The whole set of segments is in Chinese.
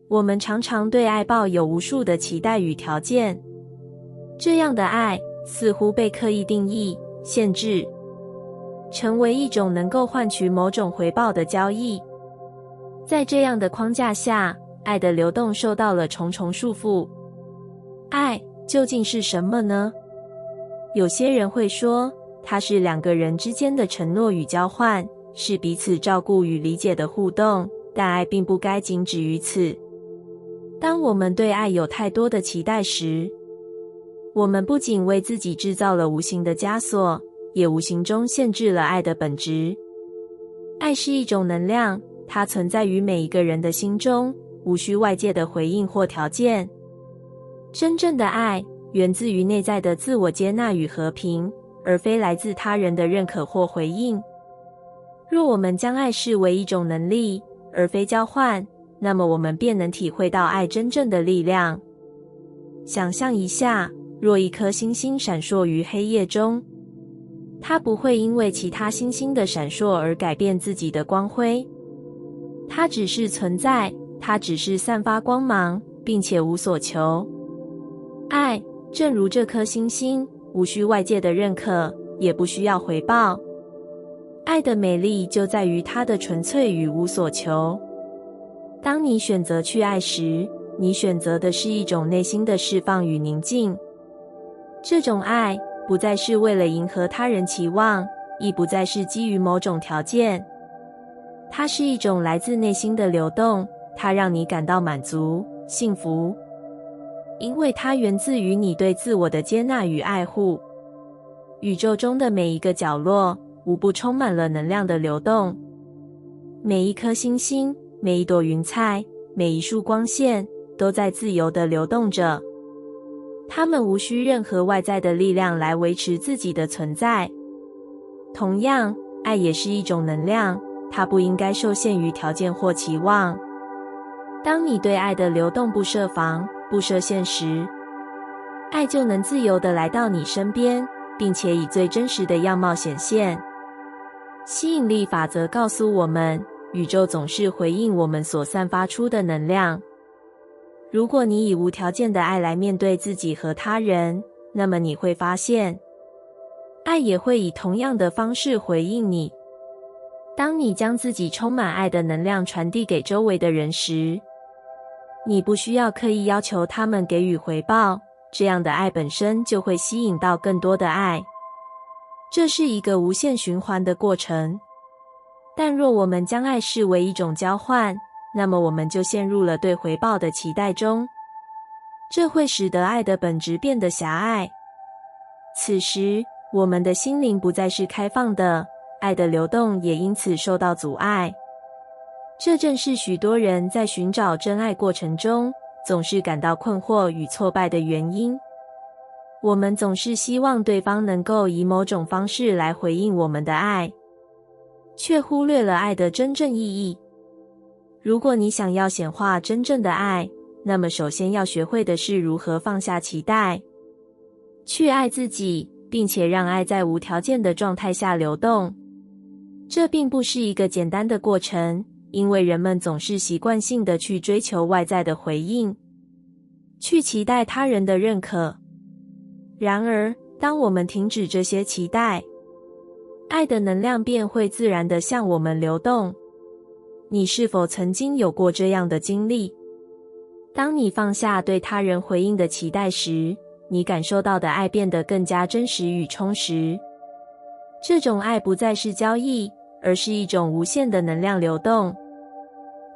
我们常常对爱抱有无数的期待与条件，这样的爱似乎被刻意定义、限制，成为一种能够换取某种回报的交易。在这样的框架下，爱的流动受到了重重束缚。爱究竟是什么呢？有些人会说，它是两个人之间的承诺与交换，是彼此照顾与理解的互动，但爱并不该仅止于此。当我们对爱有太多的期待时，我们不仅为自己制造了无形的枷锁，也无形中限制了爱的本质。爱是一种能量，它存在于每一个人的心中，无需外界的回应或条件。真正的爱源自于内在的自我接纳与和平，而非来自他人的认可或回应。若我们将爱视为一种能力，而非交换，那么我们便能体会到爱真正的力量。想象一下，若一颗星星闪烁于黑夜中，它不会因为其他星星的闪烁而改变自己的光辉。它只是存在，它只是散发光芒，并且无所求。爱，正如这颗星星，无需外界的认可，也不需要回报。爱的美丽就在于它的纯粹与无所求。当你选择去爱时，你选择的是一种内心的释放与宁静。这种爱不再是为了迎合他人期望，亦不再是基于某种条件。它是一种来自内心的流动，它让你感到满足、幸福，因为它源自于你对自我的接纳与爱护。宇宙中的每一个角落，无不充满了能量的流动。每一颗星星，每一朵云彩，每一束光线，都在自由地流动着。它们无需任何外在的力量来维持自己的存在。同样，爱也是一种能量，它不应该受限于条件或期望。当你对爱的流动不设防、不设限时，爱就能自由地来到你身边，并且以最真实的样貌显现。吸引力法则告诉我们，宇宙总是回应我们所散发出的能量。如果你以无条件的爱来面对自己和他人，那么你会发现，爱也会以同样的方式回应你。当你将自己充满爱的能量传递给周围的人时，你不需要刻意要求他们给予回报，这样的爱本身就会吸引到更多的爱。这是一个无限循环的过程。但若我们将爱视为一种交换，那么我们就陷入了对回报的期待中，这会使得爱的本质变得狭隘。此时，我们的心灵不再是开放的，爱的流动也因此受到阻碍。这正是许多人在寻找真爱过程中总是感到困惑与挫败的原因。我们总是希望对方能够以某种方式来回应我们的爱，却忽略了爱的真正意义。如果你想要显化真正的爱，那么首先要学会的是如何放下期待，去爱自己，并且让爱在无条件的状态下流动。这并不是一个简单的过程，因为人们总是习惯性的去追求外在的回应，去期待他人的认可。然而，当我们停止这些期待，爱的能量便会自然地向我们流动。你是否曾经有过这样的经历？当你放下对他人回应的期待时，你感受到的爱变得更加真实与充实。这种爱不再是交易，而是一种无限的能量流动。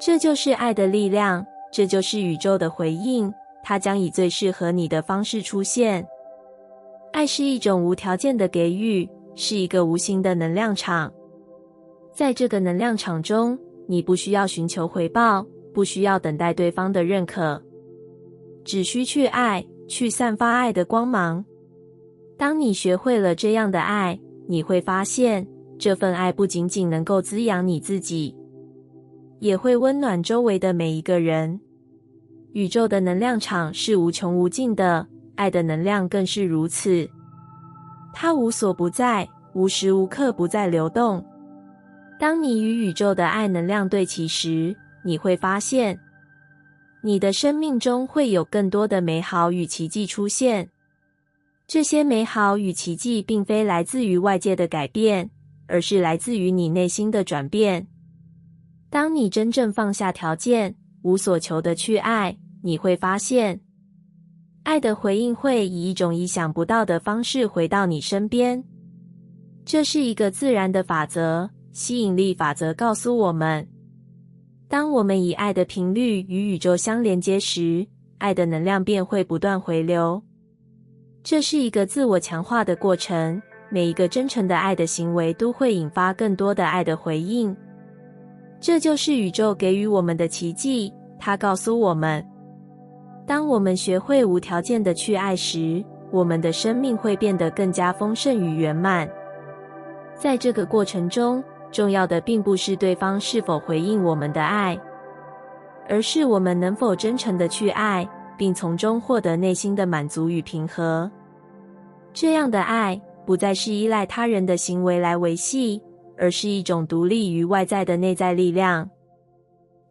这就是爱的力量，这就是宇宙的回应，它将以最适合你的方式出现。爱是一种无条件的给予，是一个无形的能量场。在这个能量场中，你不需要寻求回报，不需要等待对方的认可，只需去爱，去散发爱的光芒。当你学会了这样的爱，你会发现，这份爱不仅仅能够滋养你自己，也会温暖周围的每一个人。宇宙的能量场是无穷无尽的，爱的能量更是如此。它无所不在，无时无刻不在流动。当你与宇宙的爱能量对齐时，你会发现，你的生命中会有更多的美好与奇迹出现。这些美好与奇迹并非来自于外界的改变，而是来自于你内心的转变。当你真正放下条件，无所求的去爱，你会发现，爱的回应会以一种意想不到的方式回到你身边。这是一个自然的法则，吸引力法则告诉我们，当我们以爱的频率与宇宙相连接时，爱的能量便会不断回流。这是一个自我强化的过程，每一个真诚的爱的行为都会引发更多的爱的回应。这就是宇宙给予我们的奇迹，它告诉我们，当我们学会无条件的去爱时，我们的生命会变得更加丰盛与圆满。在这个过程中，重要的并不是对方是否回应我们的爱，而是我们能否真诚的去爱，并从中获得内心的满足与平和。这样的爱不再是依赖他人的行为来维系，而是一种独立于外在的内在力量。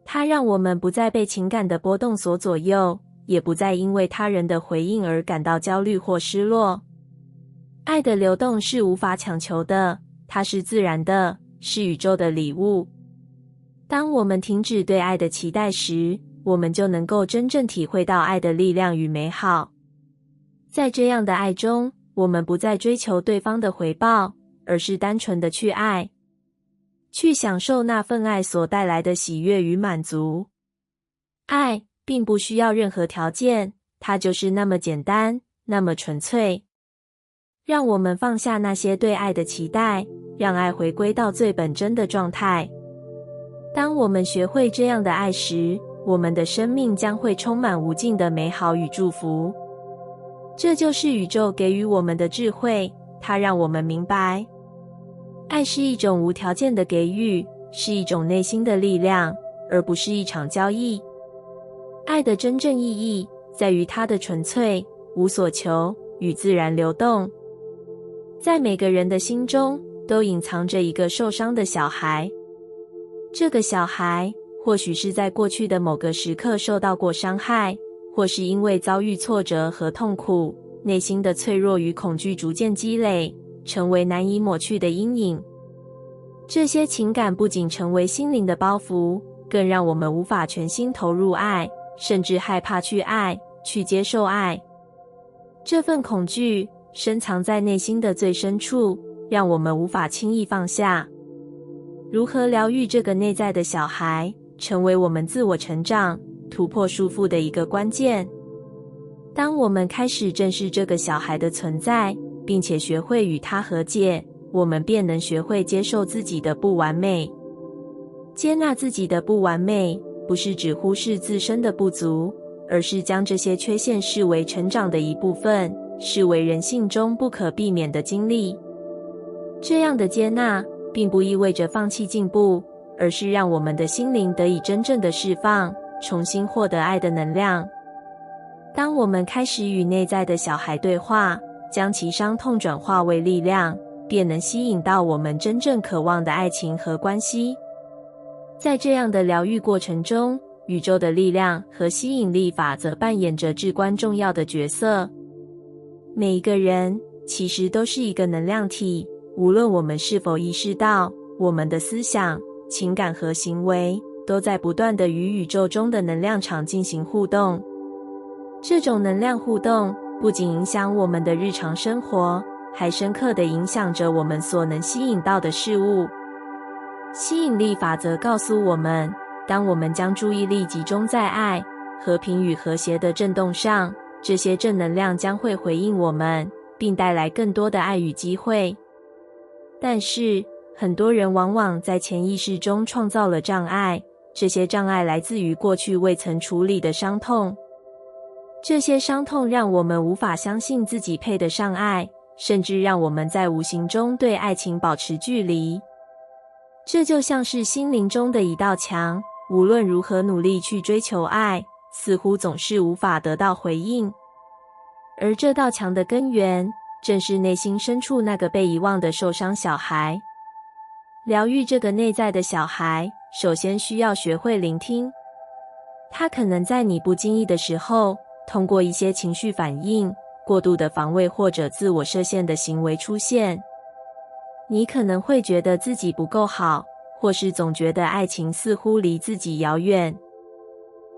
它让我们不再被情感的波动所左右，也不再因为他人的回应而感到焦虑或失落。爱的流动是无法强求的，它是自然的，是宇宙的礼物。当我们停止对爱的期待时，我们就能够真正体会到爱的力量与美好。在这样的爱中，我们不再追求对方的回报，而是单纯的去爱，去享受那份爱所带来的喜悦与满足。爱并不需要任何条件，它就是那么简单，那么纯粹。让我们放下那些对爱的期待，让爱回归到最本真的状态。当我们学会这样的爱时，我们的生命将会充满无尽的美好与祝福。这就是宇宙给予我们的智慧，它让我们明白，爱是一种无条件的给予，是一种内心的力量，而不是一场交易。爱的真正意义在于它的纯粹、无所求与自然流动。在每个人的心中都隐藏着一个受伤的小孩，这个小孩或许是在过去的某个时刻受到过伤害，或是因为遭遇挫折和痛苦，内心的脆弱与恐惧逐渐积累，成为难以抹去的阴影。这些情感不仅成为心灵的包袱，更让我们无法全心投入爱，甚至害怕去爱，去接受爱。这份恐惧深藏在内心的最深处，让我们无法轻易放下。如何疗愈这个内在的小孩，成为我们自我成长、突破束缚的一个关键。当我们开始正视这个小孩的存在，并且学会与他和解，我们便能学会接受自己的不完美。接纳自己的不完美，不是只忽视自身的不足，而是将这些缺陷视为成长的一部分，视为人性中不可避免的经历。这样的接纳并不意味着放弃进步，而是让我们的心灵得以真正的释放，重新获得爱的能量。当我们开始与内在的小孩对话，将其伤痛转化为力量，便能吸引到我们真正渴望的爱情和关系。在这样的疗愈过程中，宇宙的力量和吸引力法则扮演着至关重要的角色。每一个人其实都是一个能量体，无论我们是否意识到，我们的思想、情感和行为都在不断地与宇宙中的能量场进行互动。这种能量互动不仅影响我们的日常生活，还深刻地影响着我们所能吸引到的事物。吸引力法则告诉我们，当我们将注意力集中在爱、和平与和谐的振动上，这些正能量将会回应我们，并带来更多的爱与机会。但是，很多人往往在潜意识中创造了障碍，这些障碍来自于过去未曾处理的伤痛。这些伤痛让我们无法相信自己配得上爱，甚至让我们在无形中对爱情保持距离。这就像是心灵中的一道墙，无论如何努力去追求爱，似乎总是无法得到回应。而这道墙的根源，正是内心深处那个被遗忘的受伤小孩。疗愈这个内在的小孩，首先需要学会聆听。它可能在你不经意的时候，通过一些情绪反应、过度的防卫或者自我设限的行为出现。你可能会觉得自己不够好，或是总觉得爱情似乎离自己遥远。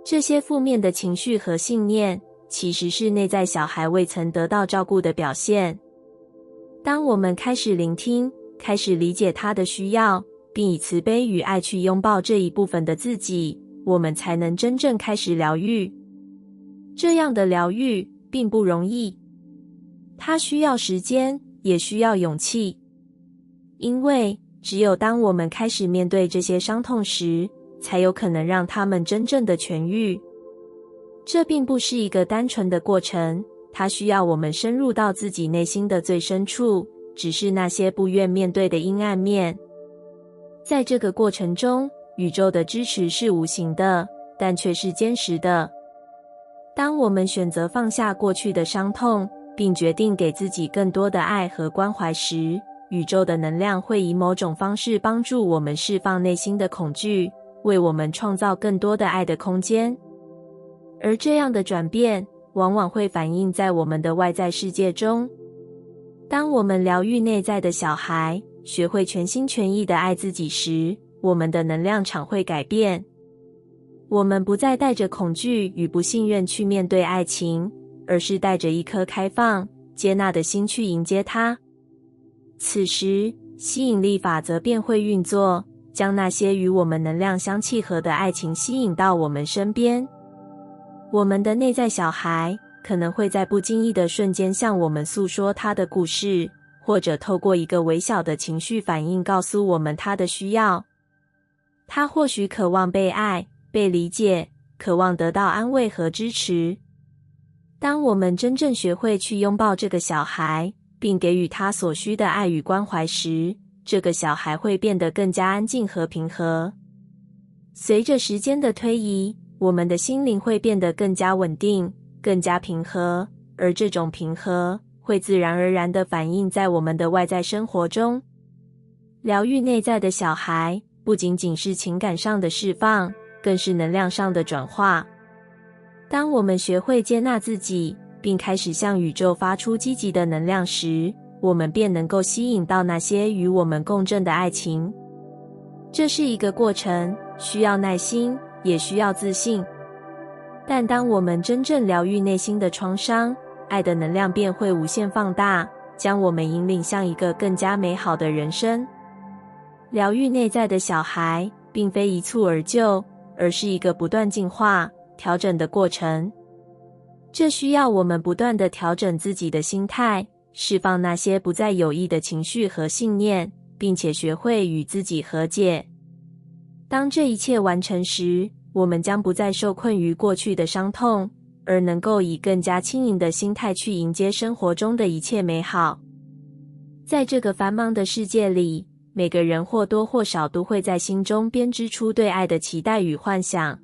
这些负面的情绪和信念，其实是内在小孩未曾得到照顾的表现。当我们开始聆听，开始理解他的需要，并以慈悲与爱去拥抱这一部分的自己，我们才能真正开始疗愈。这样的疗愈并不容易，它需要时间，也需要勇气。因为只有当我们开始面对这些伤痛时，才有可能让他们真正的痊愈。这并不是一个单纯的过程，它需要我们深入到自己内心的最深处，只是那些不愿面对的阴暗面。在这个过程中，宇宙的支持是无形的，但却是坚实的。当我们选择放下过去的伤痛，并决定给自己更多的爱和关怀时，宇宙的能量会以某种方式帮助我们释放内心的恐惧，为我们创造更多的爱的空间。而这样的转变，往往会反映在我们的外在世界中。当我们疗愈内在的小孩，学会全心全意地爱自己时，我们的能量场会改变。我们不再带着恐惧与不信任去面对爱情，而是带着一颗开放、接纳的心去迎接它。此时，吸引力法则便会运作，将那些与我们能量相契合的爱情吸引到我们身边。我们的内在小孩可能会在不经意的瞬间向我们诉说他的故事，或者透过一个微小的情绪反应告诉我们他的需要。他或许渴望被爱、被理解，渴望得到安慰和支持。当我们真正学会去拥抱这个小孩，并给予他所需的爱与关怀时，这个小孩会变得更加安静和平和。随着时间的推移，我们的心灵会变得更加稳定，更加平和，而这种平和会自然而然地反映在我们的外在生活中。疗愈内在的小孩，不仅仅是情感上的释放，更是能量上的转化。当我们学会接纳自己，并开始向宇宙发出积极的能量时，我们便能够吸引到那些与我们共振的爱情。这是一个过程，需要耐心，也需要自信。但当我们真正疗愈内心的创伤，爱的能量便会无限放大，将我们引领向一个更加美好的人生。疗愈内在的小孩，并非一蹴而就，而是一个不断进化、调整的过程。这需要我们不断地调整自己的心态，释放那些不再有益的情绪和信念，并且学会与自己和解。当这一切完成时，我们将不再受困于过去的伤痛，而能够以更加轻盈的心态去迎接生活中的一切美好。在这个繁忙的世界里，每个人或多或少都会在心中编织出对爱的期待与幻想。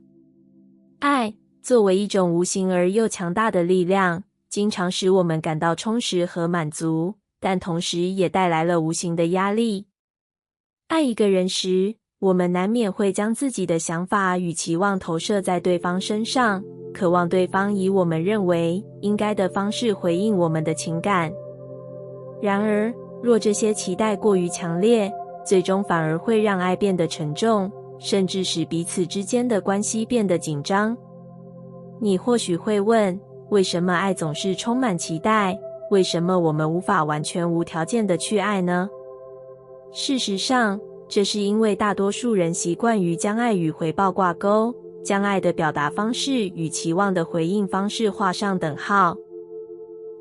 爱作为一种无形而又强大的力量，经常使我们感到充实和满足，但同时也带来了无形的压力。爱一个人时，我们难免会将自己的想法与期望投射在对方身上，渴望对方以我们认为应该的方式回应我们的情感。然而，若这些期待过于强烈，最终反而会让爱变得沉重，甚至使彼此之间的关系变得紧张。你或许会问，为什么爱总是充满期待？为什么我们无法完全无条件的去爱呢？事实上，这是因为大多数人习惯于将爱与回报挂钩，将爱的表达方式与期望的回应方式画上等号。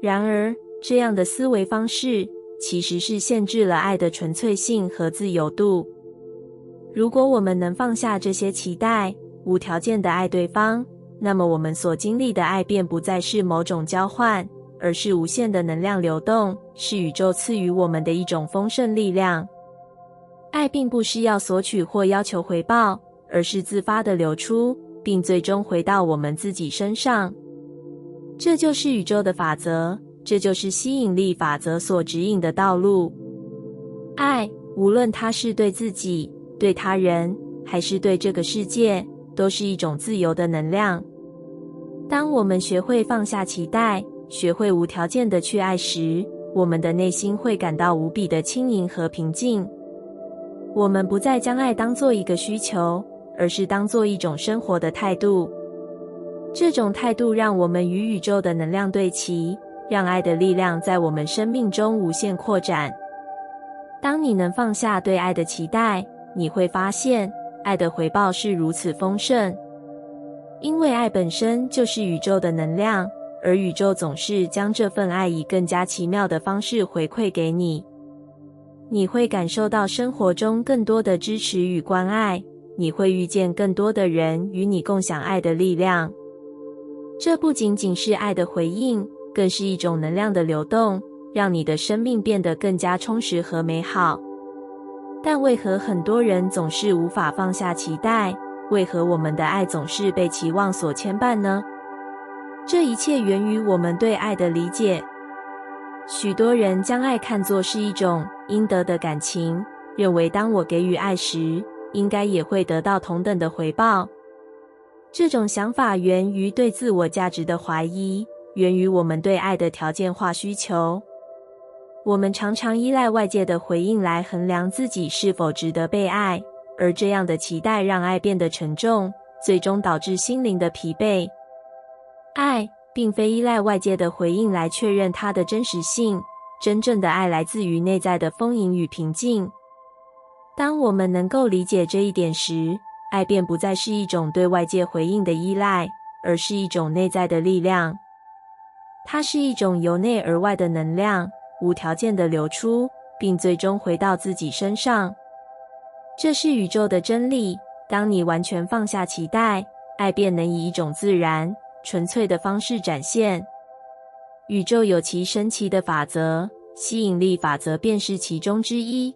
然而，这样的思维方式其实是限制了爱的纯粹性和自由度。如果我们能放下这些期待，无条件的爱对方，那么我们所经历的爱便不再是某种交换，而是无限的能量流动，是宇宙赐予我们的一种丰盛力量。爱并不是要索取或要求回报，而是自发的流出，并最终回到我们自己身上。这就是宇宙的法则，这就是吸引力法则所指引的道路。爱，无论它是对自己、对他人，还是对这个世界，都是一种自由的能量。当我们学会放下期待，学会无条件的去爱时，我们的内心会感到无比的轻盈和平静。我们不再将爱当作一个需求，而是当作一种生活的态度。这种态度让我们与宇宙的能量对齐，让爱的力量在我们生命中无限扩展。当你能放下对爱的期待，你会发现爱的回报是如此丰盛。因为爱本身就是宇宙的能量，而宇宙总是将这份爱以更加奇妙的方式回馈给你。你会感受到生活中更多的支持与关爱，你会遇见更多的人与你共享爱的力量。这不仅仅是爱的回应，更是一种能量的流动，让你的生命变得更加充实和美好。但为何很多人总是无法放下期待？为何我们的爱总是被期望所牵绊呢？这一切源于我们对爱的理解。许多人将爱看作是一种应得的感情，认为当我给予爱时，应该也会得到同等的回报。这种想法源于对自我价值的怀疑，源于我们对爱的条件化需求。我们常常依赖外界的回应来衡量自己是否值得被爱，而这样的期待让爱变得沉重，最终导致心灵的疲惫。爱并非依赖外界的回应来确认它的真实性，真正的爱来自于内在的丰盈与平静。当我们能够理解这一点时，爱便不再是一种对外界回应的依赖，而是一种内在的力量。它是一种由内而外的能量，无条件的流出，并最终回到自己身上。这是宇宙的真理。当你完全放下期待，爱便能以一种自然、纯粹的方式展现。宇宙有其神奇的法则，吸引力法则便是其中之一。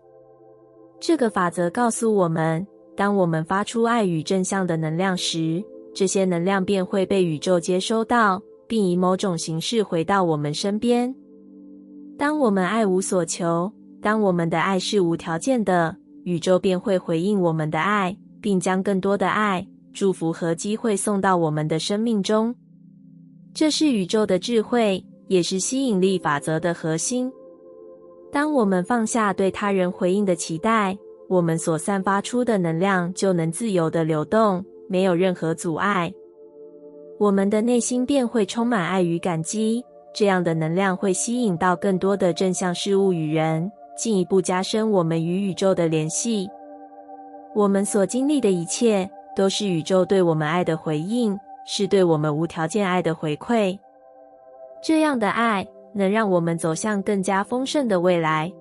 这个法则告诉我们，当我们发出爱与正向的能量时，这些能量便会被宇宙接收到，并以某种形式回到我们身边。当我们爱无所求，当我们的爱是无条件的，宇宙便会回应我们的爱，并将更多的爱、祝福和机会送到我们的生命中。这是宇宙的智慧，也是吸引力法则的核心。当我们放下对他人回应的期待，我们所散发出的能量就能自由地流动，没有任何阻碍。我们的内心便会充满爱与感激，这样的能量会吸引到更多的正向事物与人，进一步加深我们与宇宙的联系。我们所经历的一切，都是宇宙对我们爱的回应，是对我们无条件爱的回馈。这样的爱能让我们走向更加丰盛的未来。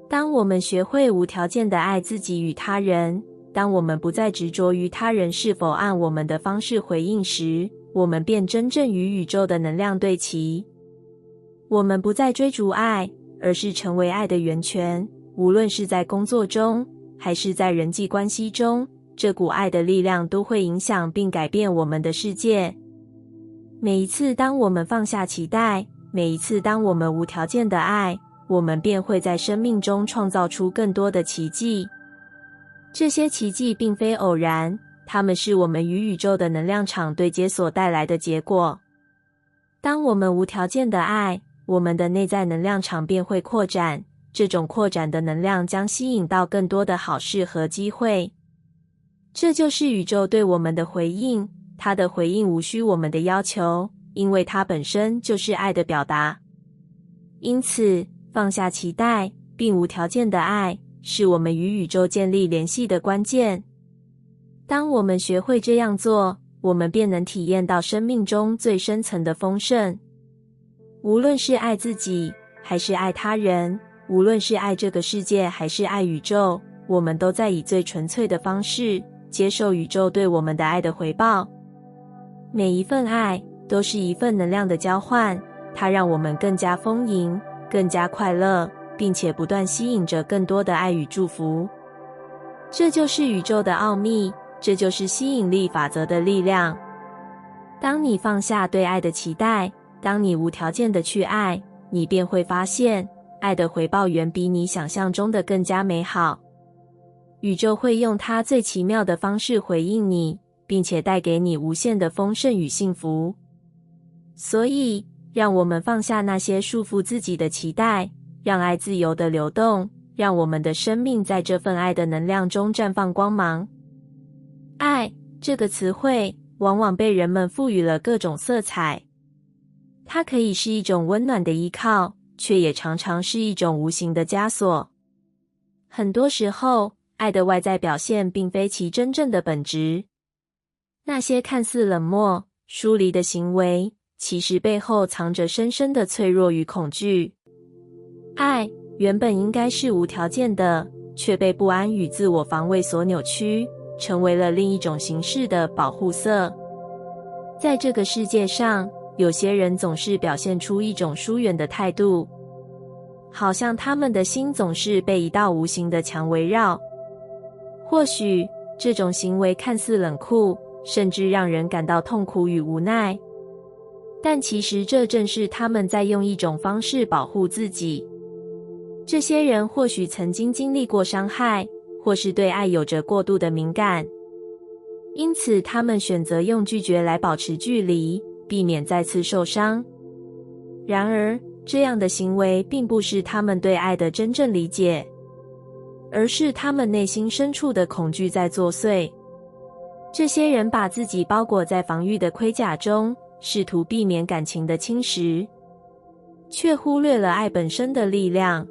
当我们学会无条件的爱自己与他人，当我们不再执着于他人是否按我们的方式回应时，我们便真正与宇宙的能量对齐。我们不再追逐爱，而是成为爱的源泉。无论是在工作中，还是在人际关系中，这股爱的力量都会影响并改变我们的世界。每一次当我们放下期待，每一次当我们无条件的爱，我们便会在生命中创造出更多的奇迹。这些奇迹并非偶然，它们是我们与宇宙的能量场对接所带来的结果。当我们无条件的爱，我们的内在能量场便会扩展，这种扩展的能量将吸引到更多的好事和机会。这就是宇宙对我们的回应，它的回应无需我们的要求，因为它本身就是爱的表达。因此，放下期待，并无条件的爱，是我们与宇宙建立联系的关键。当我们学会这样做，我们便能体验到生命中最深层的丰盛。无论是爱自己，还是爱他人，无论是爱这个世界，还是爱宇宙，我们都在以最纯粹的方式接受宇宙对我们的爱的回报。每一份爱都是一份能量的交换，它让我们更加丰盈，更加快乐，并且不断吸引着更多的爱与祝福。这就是宇宙的奥秘，这就是吸引力法则的力量。当你放下对爱的期待，当你无条件的去爱，你便会发现，爱的回报远比你想象中的更加美好。宇宙会用它最奇妙的方式回应你，并且带给你无限的丰盛与幸福。所以，让我们放下那些束缚自己的期待，让爱自由的流动，让我们的生命在这份爱的能量中绽放光芒。爱这个词汇往往被人们赋予了各种色彩，它可以是一种温暖的依靠，却也常常是一种无形的枷锁。很多时候，爱的外在表现并非其真正的本质。那些看似冷漠、疏离的行为，其实背后藏着深深的脆弱与恐惧。爱原本应该是无条件的，却被不安与自我防卫所扭曲，成为了另一种形式的保护色。在这个世界上，有些人总是表现出一种疏远的态度，好像他们的心总是被一道无形的墙围绕。或许这种行为看似冷酷，甚至让人感到痛苦与无奈，但其实这正是他们在用一种方式保护自己。这些人或许曾经经历过伤害，或是对爱有着过度的敏感，因此他们选择用拒绝来保持距离，避免再次受伤。然而，这样的行为并不是他们对爱的真正理解，而是他们内心深处的恐惧在作祟。这些人把自己包裹在防御的盔甲中，试图避免感情的侵蚀，却忽略了爱本身的力量。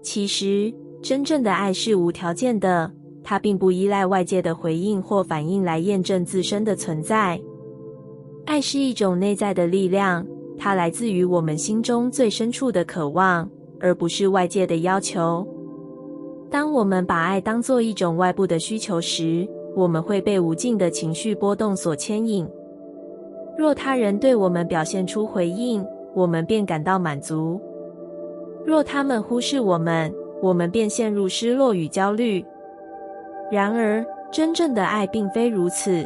其实，真正的爱是无条件的，它并不依赖外界的回应或反应来验证自身的存在。爱是一种内在的力量，它来自于我们心中最深处的渴望，而不是外界的要求。当我们把爱当作一种外部的需求时，我们会被无尽的情绪波动所牵引。若他人对我们表现出回应，我们便感到满足；若他们忽视我们，我们便陷入失落与焦虑。然而，真正的爱并非如此。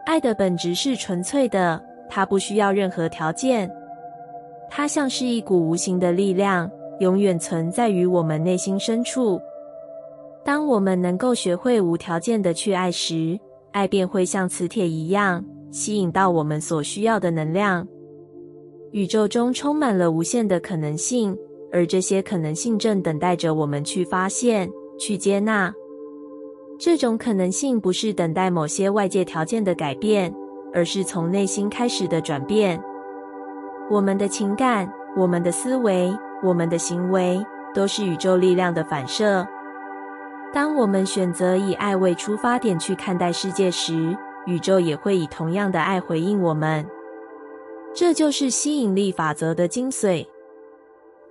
爱的本质是纯粹的，它不需要任何条件。它像是一股无形的力量，永远存在于我们内心深处。当我们能够学会无条件的去爱时，爱便会像磁铁一样，吸引到我们所需要的能量。宇宙中充满了无限的可能性，而这些可能性正等待着我们去发现、去接纳。这种可能性不是等待某些外界条件的改变，而是从内心开始的转变。我们的情感、我们的思维、我们的行为，都是宇宙力量的反射。当我们选择以爱为出发点去看待世界时，宇宙也会以同样的爱回应我们。这就是吸引力法则的精髓。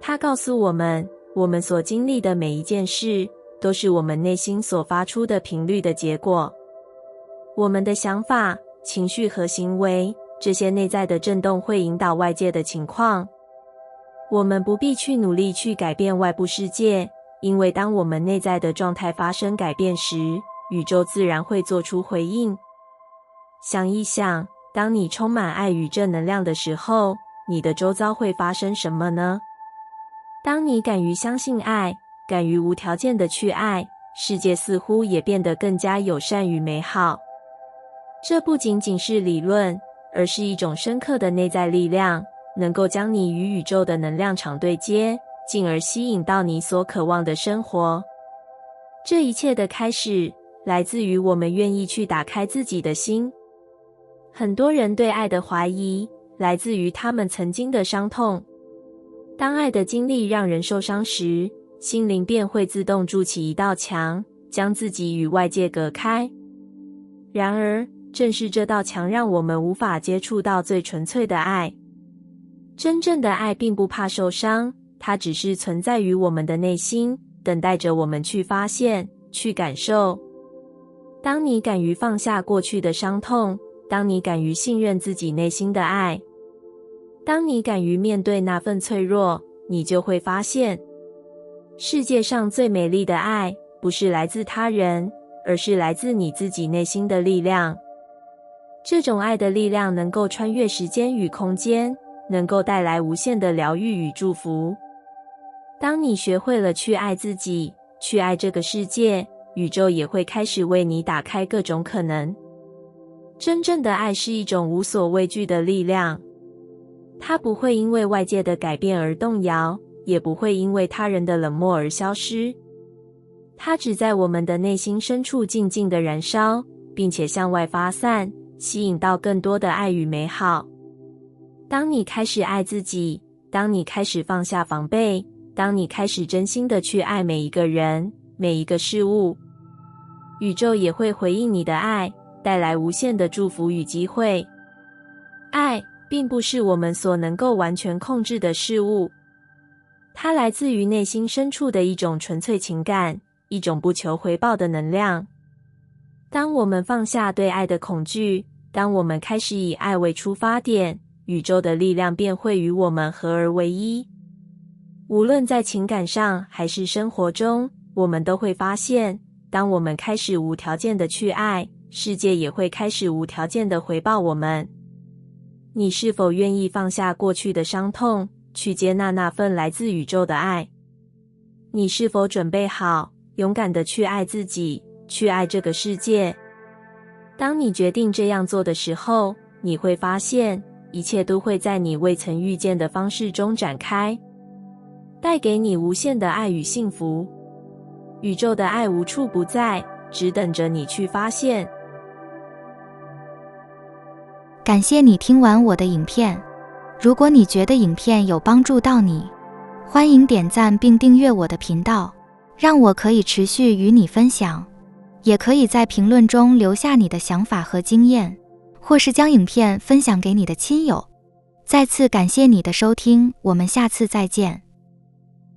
它告诉我们，我们所经历的每一件事，都是我们内心所发出的频率的结果。我们的想法、情绪和行为，这些内在的震动会引导外界的情况。我们不必去努力去改变外部世界，因为当我们内在的状态发生改变时，宇宙自然会做出回应。想一想，当你充满爱与正能量的时候，你的周遭会发生什么呢？当你敢于相信爱，敢于无条件的去爱，世界似乎也变得更加友善与美好。这不仅仅是理论，而是一种深刻的内在力量，能够将你与宇宙的能量场对接，进而吸引到你所渴望的生活。这一切的开始，来自于我们愿意去打开自己的心。很多人对爱的怀疑，来自于他们曾经的伤痛。当爱的经历让人受伤时，心灵便会自动筑起一道墙，将自己与外界隔开。然而，正是这道墙让我们无法接触到最纯粹的爱。真正的爱并不怕受伤，它只是存在于我们的内心，等待着我们去发现、去感受。当你敢于放下过去的伤痛，当你敢于信任自己内心的爱，当你敢于面对那份脆弱，你就会发现，世界上最美丽的爱，不是来自他人，而是来自你自己内心的力量。这种爱的力量能够穿越时间与空间，能够带来无限的疗愈与祝福。当你学会了去爱自己，去爱这个世界，宇宙也会开始为你打开各种可能。真正的爱是一种无所畏惧的力量，它不会因为外界的改变而动摇，也不会因为他人的冷漠而消失。它只在我们的内心深处静静地燃烧，并且向外发散，吸引到更多的爱与美好。当你开始爱自己，当你开始放下防备，当你开始真心地去爱每一个人，每一个事物，宇宙也会回应你的爱，带来无限的祝福与机会。爱并不是我们所能够完全控制的事物，它来自于内心深处的一种纯粹情感，一种不求回报的能量。当我们放下对爱的恐惧，当我们开始以爱为出发点，宇宙的力量便会与我们合而为一。无论在情感上还是生活中，我们都会发现，当我们开始无条件的去爱，世界也会开始无条件的回报我们。你是否愿意放下过去的伤痛，去接纳那份来自宇宙的爱？你是否准备好，勇敢的去爱自己，去爱这个世界？当你决定这样做的时候，你会发现，一切都会在你未曾预见的方式中展开，带给你无限的爱与幸福。宇宙的爱无处不在，只等着你去发现。感谢你听完我的影片，如果你觉得影片有帮助到你，欢迎点赞并订阅我的频道，让我可以持续与你分享。也可以在评论中留下你的想法和经验，或是将影片分享给你的亲友。再次感谢你的收听，我们下次再见。